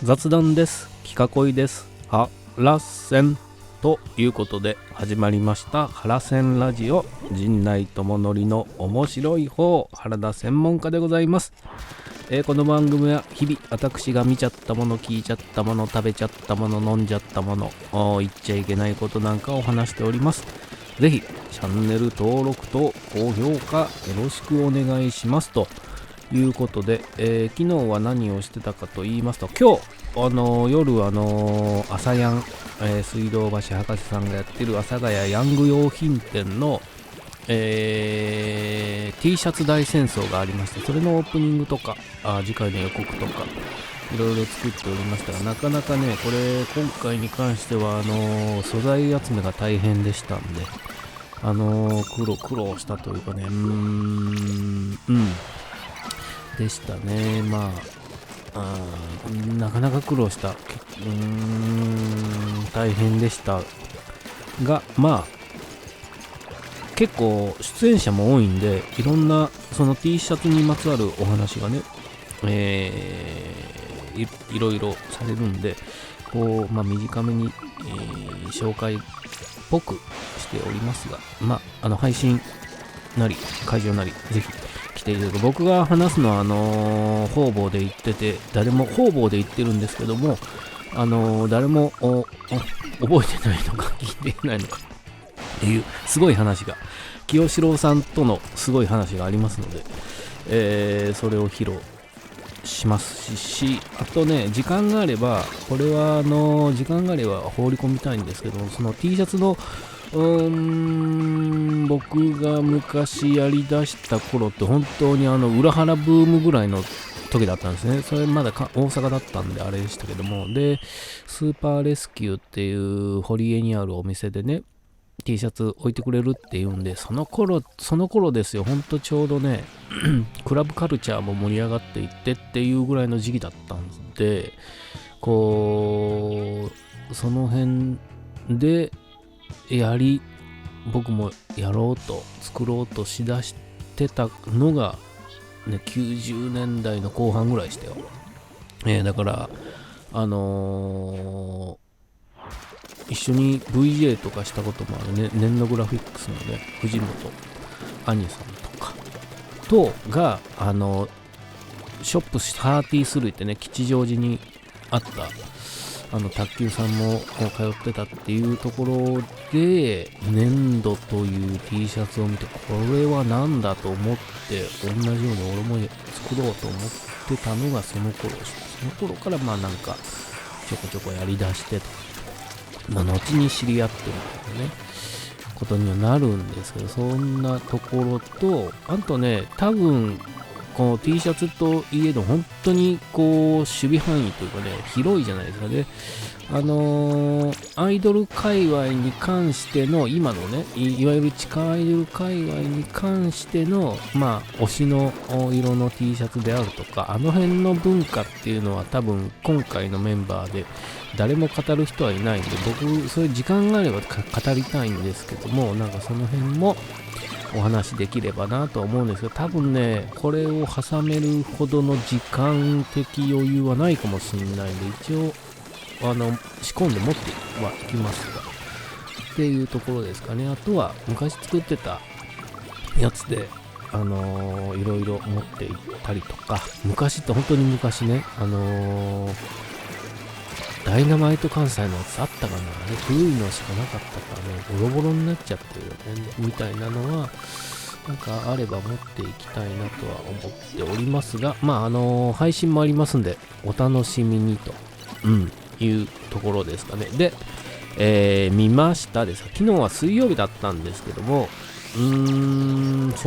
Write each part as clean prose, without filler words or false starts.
雑談です。キカコイです。ハラセンということで始まりましたハラセンラジオ、陣内智則の面白い方、原田専門家でございます。この番組は日々私が見ちゃったもの、聞いちゃったもの、食べちゃったもの、飲んじゃったもの、言っちゃいけないことなんかを話しております。ぜひチャンネル登録と高評価よろしくお願いしますということで、昨日は何をしてたかと言いますと、今日夜朝ヤン、水道橋博士さんがやってる阿佐ヶ谷ヤング用品店の、T シャツ大戦争がありまして、それのオープニングとか次回の予告とかいろいろ作っておりましたが、なかなかねこれ今回に関しては素材集めが大変でしたんで、苦労したというかね、でしたね。なかなか苦労した、大変でしたが、結構出演者も多いんで、いろんなその T シャツにまつわるお話がね、いろいろされるんで、短めに、紹介っぽくしておりますが、配信なり会場なりぜひ来ていただく。僕が話すのは方々で言ってて、誰も方々で言ってるんですけども、誰も覚えてないのか聞いていないのかっていうすごい話が、清志郎さんとのすごい話がありますので、それを披露しますし、あとね、時間があれば、これは時間があれば放り込みたいんですけども、その T シャツの僕が昔やりだした頃って本当に裏腹ブームぐらいの時だったんですね。それまだ大阪だったんであれでしたけども、でスーパーレスキューっていう堀江にあるお店でね T シャツ置いてくれるっていうんで、その頃ですよ。本当ちょうどねクラブカルチャーも盛り上がっていってっていうぐらいの時期だったんで、その辺で僕もやろうと作ろうとしだしてたのが、ね、90年代の後半ぐらいでしたよ。だから一緒に VJ とかしたこともあるね、ネンノグラフィックスのね藤本兄さんとかとがショップ33ってね、吉祥寺にあった卓球さんも通ってたっていうところで、粘土という T シャツを見て、これはなんだと思って、同じように俺も作ろうと思ってたのがその頃でした。その頃からなんかちょこちょこやりだしてと、後に知り合ってみたいなねことにはなるんですけど、そんなところと、あとね、多分この T シャツといえど本当に守備範囲というかね、広いじゃないですかね。アイドル界隈に関しての今のね、いわゆる地下アイドル界隈に関しての推しの色の T シャツであるとか、辺の文化っていうのは多分今回のメンバーで誰も語る人はいないんで、僕そういう時間があれば語りたいんですけども、なんかその辺もお話できればなと思うんですけど、多分ねこれを挟めるほどの時間的余裕はないかもしれないんで、一応仕込んで持ってはいきますがっていうところですかね。あとは昔作ってたやつでいろいろ持っていったりとか、昔って本当に昔ね、ダイナマイト関西のやつあったかな、古いのしかなかったからね、ボロボロになっちゃってるよねみたいなのはなんかあれば持っていきたいなとは思っておりますが、配信もありますんでお楽しみにと、いうところですかね。で、見ましたです。昨日は水曜日だったんですけども、そ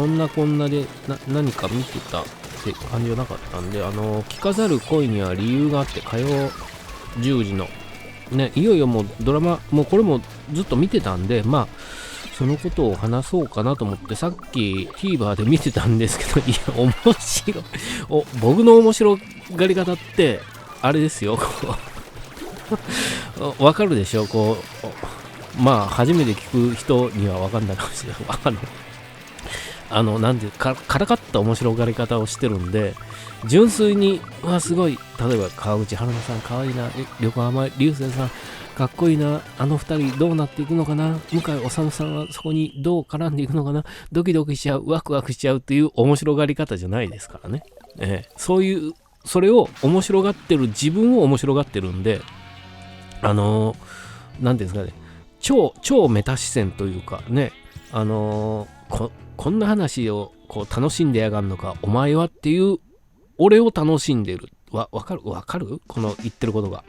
んなこんなで何か見てたって感じはなかったんで、聞かざる恋には理由があって、火曜10時のね、いよいよもうドラマ、もうこれもずっと見てたんで、そのことを話そうかなと思ってさっき TVer で見てたんですけど、いや面白い僕の面白がり方ってあれですよ、わかるでしょ、初めて聞く人にはわかんないかもしれない。なんていうからかった面白がり方をしてるんで、純粋にすごい、例えば川口春奈さんかわいいな、横浜流星さんかっこいいな、あの二人どうなっていくのかな、向井理さんはそこにどう絡んでいくのかな、ドキドキしちゃう、ワクワクしちゃうっていう面白がり方じゃないですからね。そういう、それを面白がってる自分を面白がってるんで、なんていうんですかね、超メタ視線というかね、こんな話をこう楽しんでやがんのか、お前はっていう、俺を楽しんでる。わかるこの言ってることが。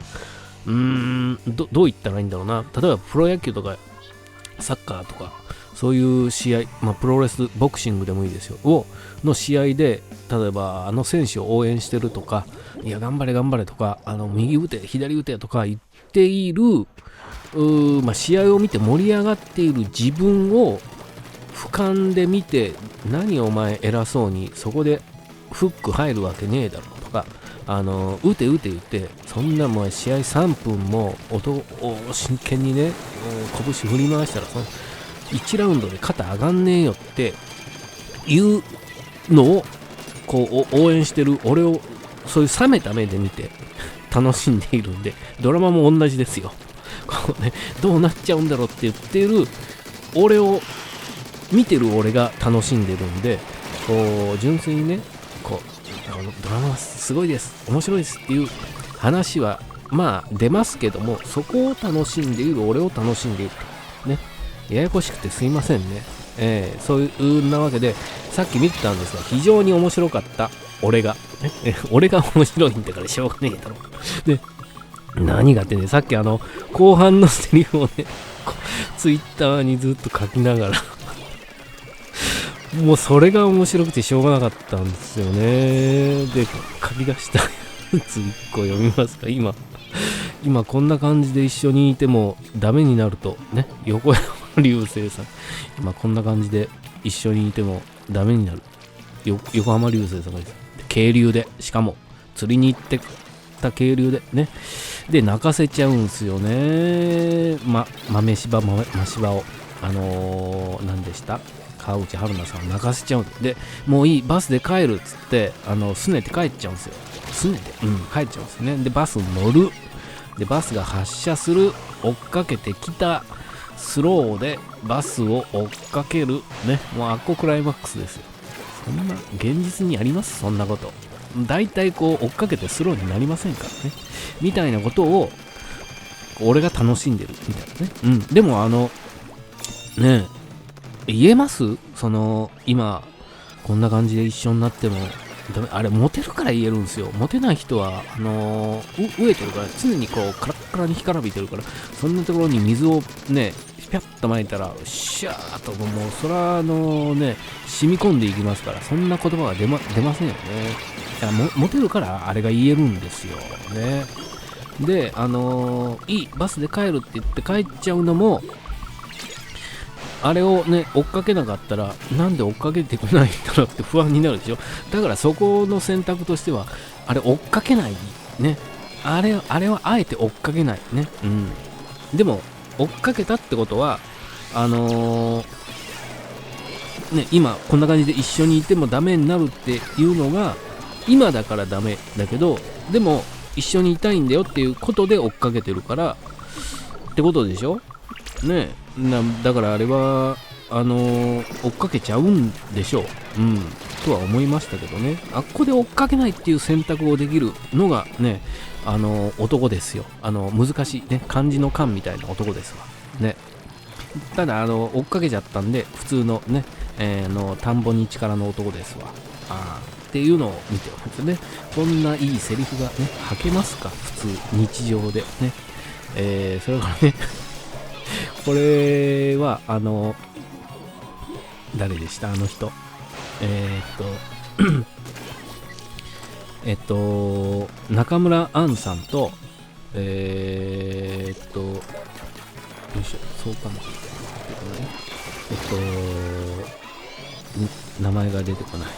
どう言ったらいいんだろうな。例えばプロ野球とかサッカーとかそういう試合、プロレスボクシングでもいいですよの試合で、例えば選手を応援してるとか、いや頑張れとか、右打て左打てとか言っている試合を見て盛り上がっている自分を俯瞰で見て、何お前偉そうにそこでフック入るわけねえだろとか、打て言って、そんなもう試合3分も真剣にね、拳振り回したらその1ラウンドで肩上がんねえよっていうのをこう応援してる俺を、そういう冷めた目で見て楽しんでいるんで、ドラマも同じですよ。こうね、どうなっちゃうんだろうって言っている俺を見てる俺が楽しんでるんで、こう純粋にね、こうドラマはすごいです、面白いですっていう話は出ますけども、そこを楽しんでいる俺を楽しんでいるとね、ややこしくてすいませんね。そういうなわけで、さっき見てたんですが、非常に面白かった俺が、俺が面白いんだからしょうがねえだろで、何がってね、さっき後半のセリフをねツイッターにずっと書きながらもうそれが面白くてしょうがなかったんですよね。で、書き出したやつ1個読みますか。今こんな感じで一緒にいてもダメになるとね、横山流星さん、今こんな感じで一緒にいてもダメになる、横浜流星さんがです。渓流で、しかも釣りに行ってた渓流でね、で泣かせちゃうんすよね。豆柴を何でした、川口春奈さんを泣かせちゃうんで、もういい、バスで帰るっつって拗ねて帰っちゃうんですよ。帰っちゃうんですね。でバス乗る、でバスが発車する、追っかけてきた、スローでバスを追っかけるね、もうあっこクライマックスですよ。そんな現実にあります？そんなこと大体こう追っかけてスローになりませんからね、みたいなことを俺が楽しんでるみたいなね。でもねえ、言えます？今こんな感じで一緒になってもダメ。あれモテるから言えるんですよ。モテない人は飢えてるから、常にこうカラッカラに干からびてるから、そんなところに水をねピャッと撒いたらシャーっともうそらね染み込んでいきますから、そんな言葉は出ませんよね。だからモテるからあれが言えるんですよね。でいいバスで帰るって言って帰っちゃうのも、あれをね追っかけなかったらなんで追っかけてこないんだろうって不安になるでしょ。だからそこの選択としては、あれ追っかけないね、あれはあえて追っかけないね。でも追っかけたってことは今こんな感じで一緒にいてもダメになるっていうのが今だからダメだけど、でも一緒にいたいんだよっていうことで追っかけてるからってことでしょね。だからあれは追っかけちゃうんでしょう、とは思いましたけどね。あっこで追っかけないっていう選択をできるのがね、男ですよ。難しいね、漢字の漢みたいな男ですわね。ただ追っかけちゃったんで普通のね、田んぼに力の男ですわっていうのを見てますね。こんないいセリフがね吐けますか、普通日常でね。それからねこれは誰でした、人中村アンさんとよいしょ、そうかも名前が出てこない。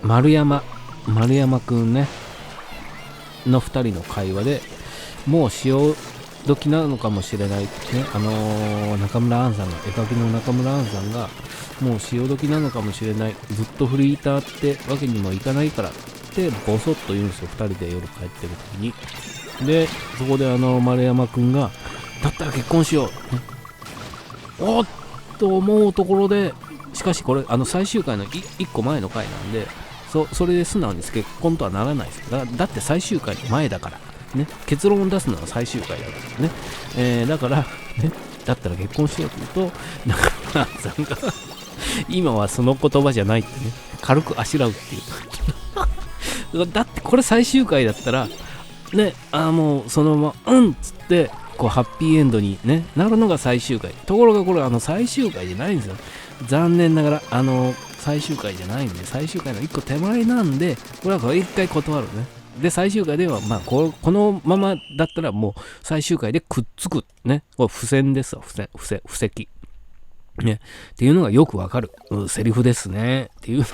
丸山くんねの2人の会話で、もう時なのかもしれないね。中村アンさんが、絵描きの中村アンさんが、もう潮時なのかもしれない。ずっとフリーターってわけにもいかないからってボソッと言うんですよ。2人で夜帰ってる時に。で、そこで丸山くんが、だったら結婚しよう、ね、おっと思うところで、しかしこれ最終回の1個前の回なんで、それで素直に結婚とはならないです。だって最終回の前だからね、結論を出すのは最終回だからね、だからね、だったら結婚しようと言うと、中村さんが今はその言葉じゃないってね、軽くあしらうっていうだってこれ最終回だったらね、もうそのままうんっつってこうハッピーエンドに、ね、なるのが最終回。ところがこれ最終回じゃないんですよ。残念ながら最終回じゃないんで、最終回の1個手前なんで、これは1回断るね。で最終回では、このままだったらもう最終回でくっつくね。これ付箋ですわ。布石ね、っていうのがよくわかる、セリフですねっていうの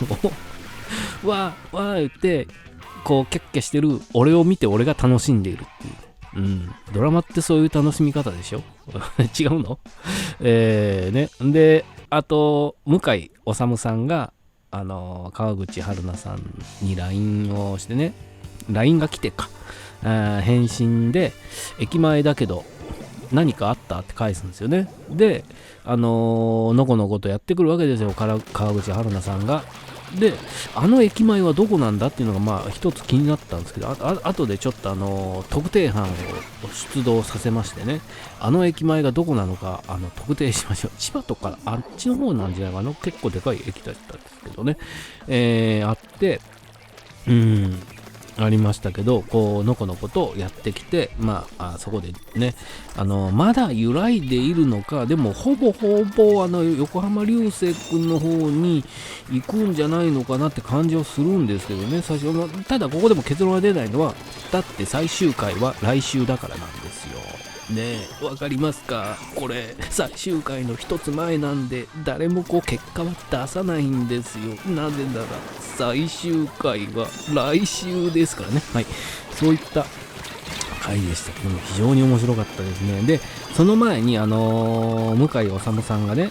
をわー言ってこうキャッキャしてる俺を見て俺が楽しんでいるっていう、ドラマってそういう楽しみ方でしょ違うのね。であと向井理さんが川口春奈さんに LINE をしてね、 LINE が来てか、返信で駅前だけど何かあったって返すんですよね。でのこのことやってくるわけですよ、川口春奈さんが。で駅前はどこなんだっていうのが一つ気になったんですけど、後でちょっと特定班を出動させましてね、駅前がどこなのか特定しましょう。千葉とかあっちの方なんじゃないかな、結構でかい駅だったんですけどね、あってありましたけど、こうのこのことやってきて、そこでね、まだ揺らいでいるのか、でもほぼ横浜流星君の方に行くんじゃないのかなって感じをするんですけどね、最初。ただここでも結論が出ないのは、だって最終回は来週だからなんですよね。わかりますか？これ最終回の一つ前なんで、誰も結果は出さないんですよ。なぜなら最終回は来週ですからね。はい、そういった回でしたけども、非常に面白かったですね。でその前に向井理さんがね、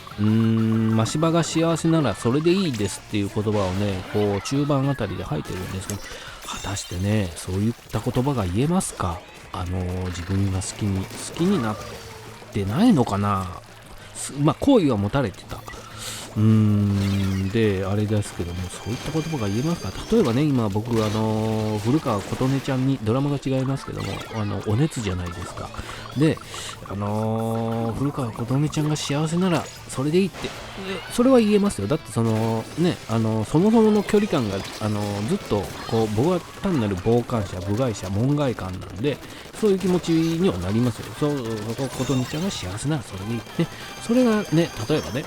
芝が幸せならそれでいいですっていう言葉をね、こう中盤あたりで吐いてるんですけど、果たしてね、そういった言葉が言えますか？自分が好きになってないのかな。好意は持たれてた。であれですけども、そういった言葉が言えますか？例えばね、今僕古川琴音ちゃんに、ドラマが違いますけどもお熱じゃないですか。で古川琴音ちゃんが幸せならそれでいいって、それは言えますよ。だってそのそもそもの距離感がずっと僕は単なる傍観者、部外者、門外観なんで、そういう気持ちにはなりますよ。琴音ちゃんが幸せならそれでいい、ね、それがね、例えばね、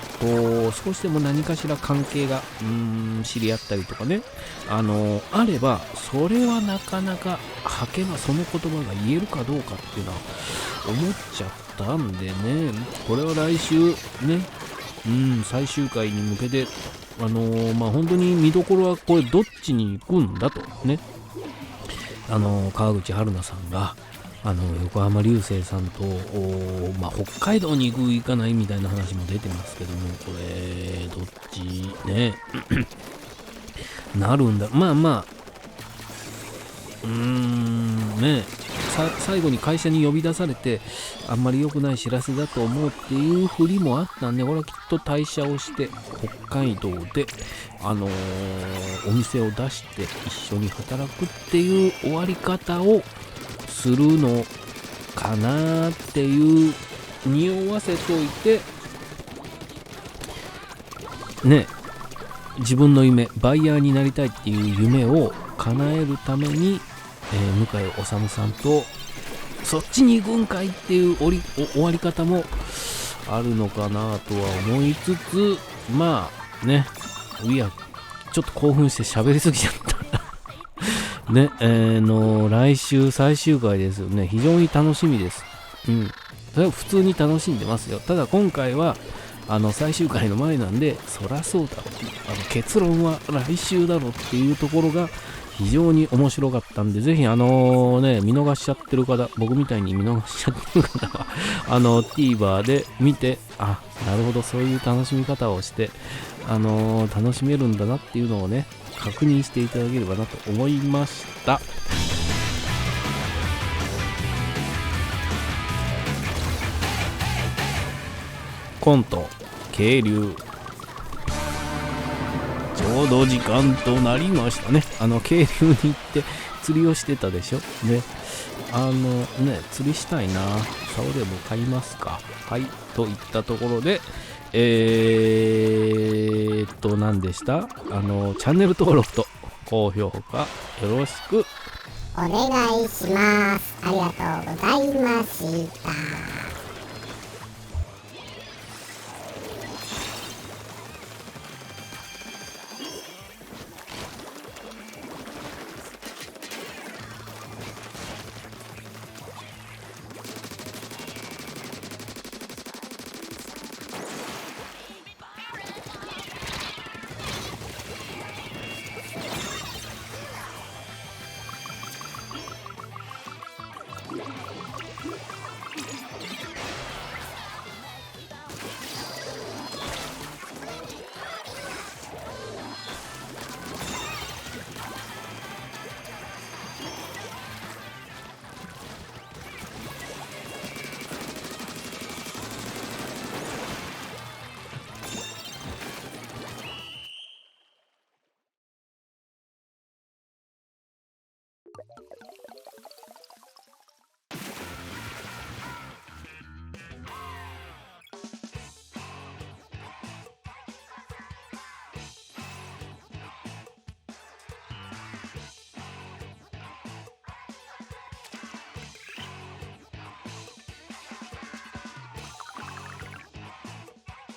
少しでも何かしら関係が知り合ったりとかね、あれば、それはなかなかその言葉が言えるかどうかっていうのは思っちゃったんでね、これは来週ね、最終回に向けて本当に見どころはこれどっちに行くんだとね、川口春奈さんが横浜流星さんと、北海道に行かないみたいな話も出てますけども、これどっちねなるんだ。ね、最後に会社に呼び出されて、あんまり良くない知らせだと思うっていうふりもあったんで、これはきっと退社をして北海道でお店を出して一緒に働くっていう終わり方をするのかなっていう匂わせといてね、自分の夢、バイヤーになりたいっていう夢を叶えるために、向井理さんとそっちに行くんかいっていう終わり方もあるのかなとは思いつつ、ちょっと興奮して喋りすぎちゃったね、来週最終回ですよね。非常に楽しみです。それは普通に楽しんでますよ。ただ今回は最終回の前なんで、そらそうだろう、結論は来週だろうっていうところが非常に面白かったんで、ぜひ見逃しちゃってる方、僕みたいに見逃しちゃってる方はTVer で見て、なるほど、そういう楽しみ方をして楽しめるんだなっていうのをね、確認していただければなと思いました。コント渓流、ちょうど時間となりましたね。渓流に行って釣りをしてたでしょ。で釣りしたいな、竿でも買いますか。はい、といったところで何でした、チャンネル登録と高評価よろしくお願いします。ありがとうございました。